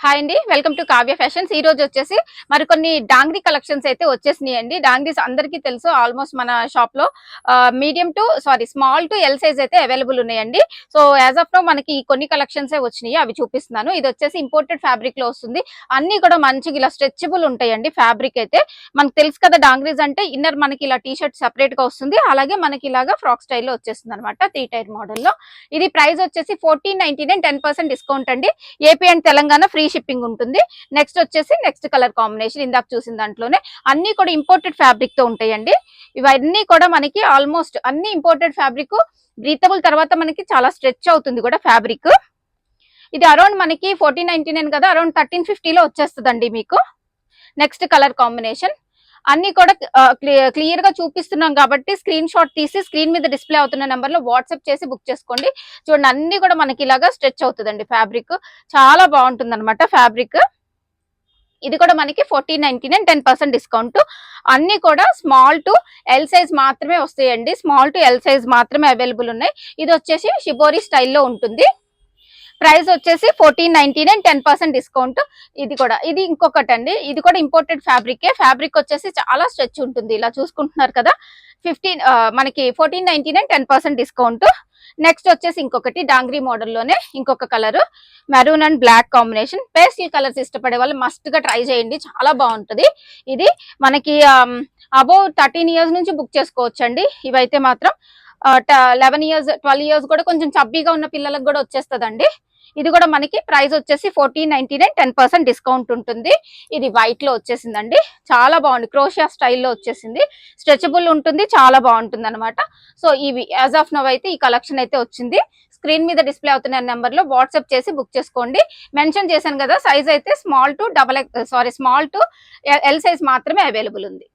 Hi అండి, welcome to Kavya fashions. ఈ రోజు వచ్చేసి మరికొన్ని డాంగ్రీ కలెక్షన్స్ అయితే వచ్చేసినాయి అండి. డాంగ్రీస్ అందరికీ తెలుసు, ఆల్మోస్ట్ మన షాప్ లో స్మాల్ టు ఎల్ సైజ్ అయితే అవైలబుల్ ఉన్నాయండి. సో యాజ్ ఆఫ్ నో మనకి కొన్ని కలెక్షన్స్ వచ్చినాయి, అవి చూపిస్తున్నాను. ఇది వచ్చేసి ఇంపోర్టెడ్ ఫ్యాబ్రిక్ లో వస్తుంది. అన్ని కూడా మంచిగా ఇలా స్ట్రెచబుల్ ఉంటాయండి. ఫ్యాబ్రిక్ అయితే మనకు తెలుసు కదా, డాంగ్రీస్ అంటే ఇన్నర్ మనకి ఇలా టీ షర్ట్ సెపరేట్ గా వస్తుంది, అలాగే మనకి ఇలాగా ఫ్రాక్ స్టైల్లో వచ్చేస్తుంది అనమాట. 3 టైర్ మోడల్లో ఇది ప్రైస్ వచ్చేసి 1499, 10% డిస్కౌంట్ అండి. AP and Telangana free shipping ఉంటుంది. నెక్స్ట్ కలర్ కాంబినేషన్ ఇందాక చూసిన దాంట్లోనే అన్ని కూడా ఇంపోర్టెడ్ ఫ్యాబ్రిక్ తో ఉంటాయండి. ఇవన్నీ కూడా మనకి ఆల్మోస్ట్ అన్ని ఇంపోర్టెడ్ ఫ్యాబ్రిక్. బ్రీతబుల్ తర్వాత మనకి చాలా స్ట్రెచ్ అవుతుంది కూడా ఫ్యాబ్రిక్. ఇది అరౌండ్ మనకి 1499 కదా, అరౌండ్ 1350 లో వచ్చేస్తుందండి మీకు. నెక్స్ట్ కలర్ కాంబినేషన్ అన్ని కూడా క్లియర్ గా చూపిస్తున్నాం కాబట్టి స్క్రీన్ షాట్ తీసి స్క్రీన్ మీద డిస్ప్లే అవుతున్న నెంబర్ లో వాట్సాప్ చేసి బుక్ చేసుకోండి. చూడండి, అన్ని కూడా మనకి ఇలాగా స్ట్రెచ్ అవుతుందండి. ఫ్యాబ్రిక్ చాలా బాగుంటుంది అనమాట. ఫ్యాబ్రిక్ ఇది కూడా మనకి 1499, 10% డిస్కౌంట్. అన్ని కూడా స్మాల్ టు ఎల్ సైజ్ మాత్రమే వస్తాయండి. స్మాల్ టు ఎల్ సైజ్ మాత్రమే అవైలబుల్ ఉన్నాయి. ఇది వచ్చేసి షిబోరి స్టైల్లో ఉంటుంది. ప్రైస్ వచ్చేసి 1499, 10% డిస్కౌంట్. ఇది ఇంకొకటి అండి. ఇది కూడా ఇంపోర్టెడ్ ఫ్యాబ్రిక్. ఫ్యాబ్రిక్ వచ్చేసి చాలా స్ట్రెచ్ ఉంటుంది. ఇలా చూసుకుంటున్నారు కదా, మనకి 1499, 10% డిస్కౌంట్. నెక్స్ట్ వచ్చేసి ఇంకొకటి డాంగ్రీ మోడల్లోనే ఇంకొక colour, maroon and black combination. Pastel colours ఇష్టపడే వాళ్ళు మస్ట్ గా ట్రై చేయండి, చాలా బాగుంటుంది. ఇది మనకి అబౌవ్ 13 ఇయర్స్ నుంచి బుక్ చేసుకోవచ్చు అండి. ఇవైతే మాత్రం 11 ఇయర్స్ 12 ఇయర్స్ కూడా కొంచెం చబ్బీగా ఉన్న పిల్లలకు కూడా వచ్చేస్తుందండి. ఇది కూడా మనకి ప్రైస్ వచ్చేసి 1499, 10% డిస్కౌంట్ ఉంటుంది. ఇది వైట్ లో వచ్చేసిందండి, చాలా బాగుంది. క్రోషియా స్టైల్లో వచ్చేసింది, స్ట్రెచబుల్ ఉంటుంది, చాలా బాగుంటుంది అనమాట. సో ఇవి యాజ్ ఆఫ్ నవ్ అయితే ఈ కలెక్షన్ అయితే వచ్చింది. స్క్రీన్ మీద డిస్ప్లే అవుతున్న నెంబర్ లో వాట్సాప్ చేసి బుక్ చేసుకోండి. మెన్షన్ చేశాను కదా, సైజ్ అయితే స్మాల్ టు ఎల్ సైజ్ మాత్రమే అవైలబుల్ ఉంది.